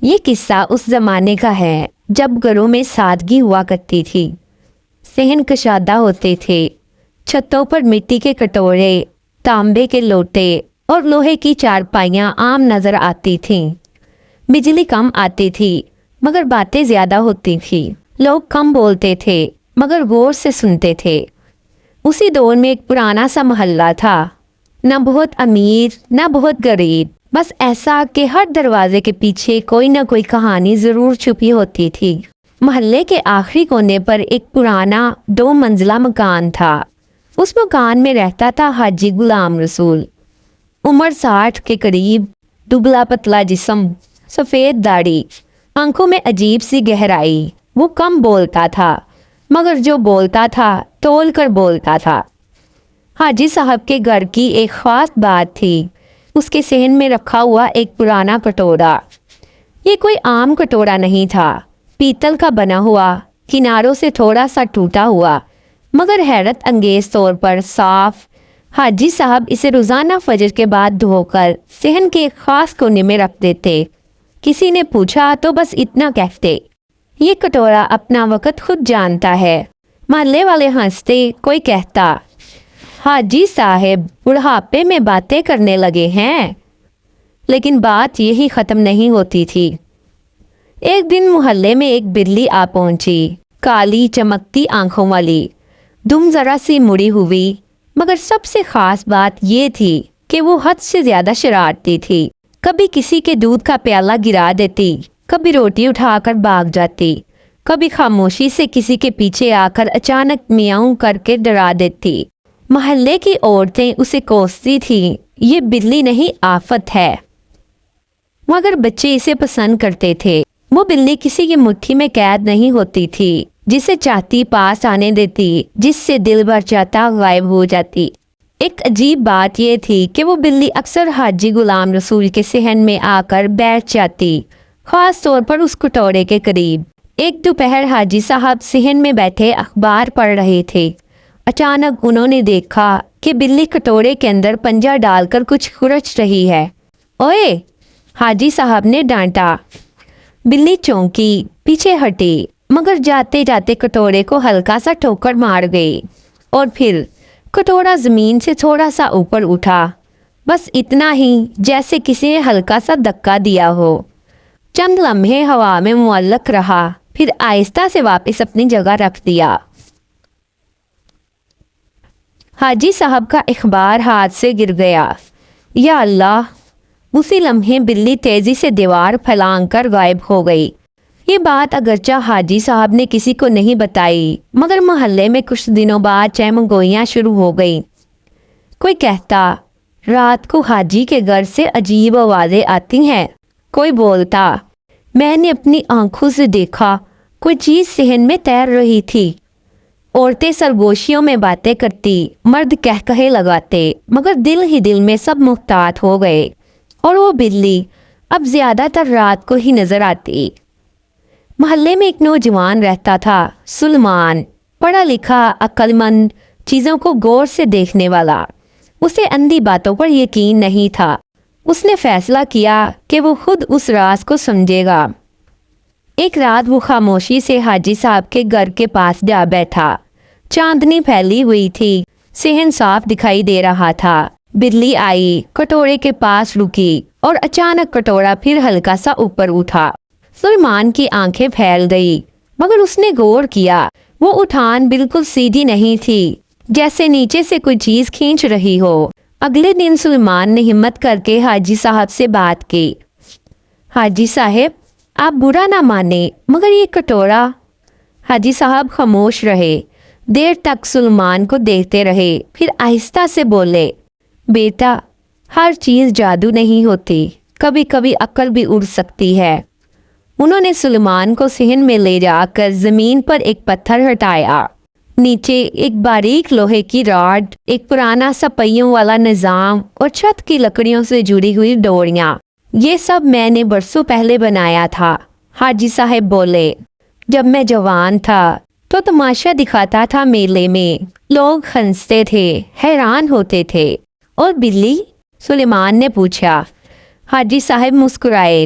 یہ قصہ اس زمانے کا ہے جب گھروں میں سادگی ہوا کرتی تھی، صحن کشادہ ہوتے تھے، چھتوں پر مٹی کے کٹورے، تانبے کے لوٹے اور لوہے کی چارپائیاں عام نظر آتی تھیں۔ بجلی کم آتی تھی مگر باتیں زیادہ ہوتی تھیں، لوگ کم بولتے تھے مگر غور سے سنتے تھے۔ اسی دور میں ایک پرانا سا محلہ تھا، نہ بہت امیر نہ بہت غریب، بس ایسا کہ ہر دروازے کے پیچھے کوئی نہ کوئی کہانی ضرور چھپی ہوتی تھی۔ محلے کے آخری کونے پر ایک پرانا 2 منزلہ مکان تھا۔ اس مکان میں رہتا تھا حاجی غلام رسول، عمر 60 کے قریب، دبلا پتلا جسم، سفید داڑھی، آنکھوں میں عجیب سی گہرائی۔ وہ کم بولتا تھا مگر جو بولتا تھا تول کر بولتا تھا۔ حاجی صاحب کے گھر کی ایک خاص بات تھی، اس کے صحن میں رکھا ہوا ایک پرانا کٹورا۔ یہ کوئی عام کٹورا نہیں تھا، پیتل کا بنا ہوا، کناروں سے تھوڑا سا ٹوٹا ہوا مگر حیرت انگیز طور پر صاف۔ حاجی صاحب اسے روزانہ فجر کے بعد دھو کر صحن کے ایک خاص کونے میں رکھ دیتے۔ کسی نے پوچھا تو بس اتنا کہتے، یہ کٹورا اپنا وقت خود جانتا ہے۔ محلے والے ہنستے، کوئی کہتا، حاجی صاحب بڑھاپے میں باتیں کرنے لگے ہیں۔ لیکن بات یہی ختم نہیں ہوتی تھی۔ ایک دن محلے میں ایک بلی آ پہنچی، کالی چمکتی آنکھوں والی، دم ذرا سی مڑی ہوئی، مگر سب سے خاص بات یہ تھی کہ وہ حد سے زیادہ شرارتی تھی۔ کبھی کسی کے دودھ کا پیالہ گرا دیتی، کبھی روٹی اٹھا کر بھاگ جاتی، کبھی خاموشی سے کسی کے پیچھے آ کر اچانک میاؤں کر کے ڈرا دیتی۔ محلے کی عورتیں اسے کوستی تھیں، یہ بلی نہیں آفت ہے، مگر بچے اسے پسند کرتے تھے۔ وہ بلی کسی کی مٹھی میں قید نہیں ہوتی تھی، جسے چاہتی پاس آنے دیتی، جس سے دل بھر جاتا غائب ہو جاتی۔ ایک عجیب بات یہ تھی کہ وہ بلی اکثر حاجی غلام رسول کے صحن میں آ کر بیٹھ جاتی، خاص طور پر اس کٹورے کے قریب۔ ایک دوپہر حاجی صاحب صحن میں بیٹھے اخبار پڑھ رہے تھے۔ اچانک انہوں نے دیکھا کہ بلی کٹورے کے اندر پنجہ ڈال کر کچھ خرچ رہی ہے۔ اوئے! حاجی صاحب نے ڈانٹا۔ بلی چونکی، پیچھے ہٹی، مگر جاتے جاتے کٹورے کو ہلکا سا ٹھوکر مار گئی اور پھر کٹورا زمین سے تھوڑا سا اوپر اٹھا، بس اتنا ہی جیسے کسی نے ہلکا سا دھکا دیا ہو۔ چند لمحے ہوا میں معلق رہا، پھر آہستہ سے واپس اپنی جگہ رکھ دیا۔ حاجی صاحب کا اخبار ہاتھ سے گر گیا۔ یا اللہ! اسی لمحے بلی تیزی سے دیوار پھلانگ کر غائب ہو گئی۔ یہ بات اگرچہ حاجی صاحب نے کسی کو نہیں بتائی مگر محلے میں کچھ دنوں بعد چہم گوئیاں شروع ہو گئیں۔ کوئی کہتا، رات کو حاجی کے گھر سے عجیب آوازیں آتی ہیں۔ کوئی بولتا، میں نے اپنی آنکھوں سے دیکھا، کوئی چیز صحن میں تیر رہی تھی۔ عورتیں سرگوشیوں میں باتیں کرتی، مرد کہکہے لگاتے، مگر دل ہی دل میں سب محتاط ہو گئے، اور وہ بلی اب زیادہ تر رات کو ہی نظر آتی۔ محلے میں ایک نوجوان رہتا تھا، سلیمان، پڑھا لکھا، عقل مند، چیزوں کو غور سے دیکھنے والا۔ اسے اندھی باتوں پر یقین نہیں تھا۔ اس نے فیصلہ کیا کہ وہ خود اس راز کو سمجھے گا۔ ایک رات وہ خاموشی سے حاجی صاحب کے گھر کے پاس جا بیٹھا۔ چاندنی پھیلی ہوئی تھی، صحن صاف دکھائی دے رہا تھا۔ بلی آئی، کٹورے کے پاس رکی اور اچانک کٹورا پھر ہلکا سا اوپر اٹھا۔ سلیمان کی آنکھیں پھیل گئی، مگر اس نے غور کیا، وہ اٹھان بالکل سیدھی نہیں تھی، جیسے نیچے سے کوئی چیز کھینچ رہی ہو۔ اگلے دن سلیمان نے ہمت کر کے حاجی صاحب سے بات کی۔ حاجی صاحب، آپ برا نہ مانے مگر یہ کٹورا۔ حاجی صاحب خاموش رہے، دیر تک سلیمان کو دیکھتے رہے، پھر آہستہ سے بولے، بیٹا، ہر چیز جادو نہیں ہوتی، کبھی کبھی عقل بھی اڑ سکتی ہے۔ انہوں نے سلیمان کو صحن میں لے جا کر زمین پر ایک پتھر ہٹایا۔ نیچے ایک باریک لوہے کی راڈ، ایک پرانا سا پہیوں والا نظام اور چھت کی لکڑیوں سے جڑی ہوئی ڈوریاں۔ یہ سب میں نے برسوں پہلے بنایا تھا، حاجی صاحب بولے۔ جب میں جوان تھا تو تماشا دکھاتا تھا میلے میں، لوگ ہنستے تھے، حیران ہوتے تھے۔ اور بلی؟ سلیمان نے پوچھا۔ حاجی صاحب مسکرائے۔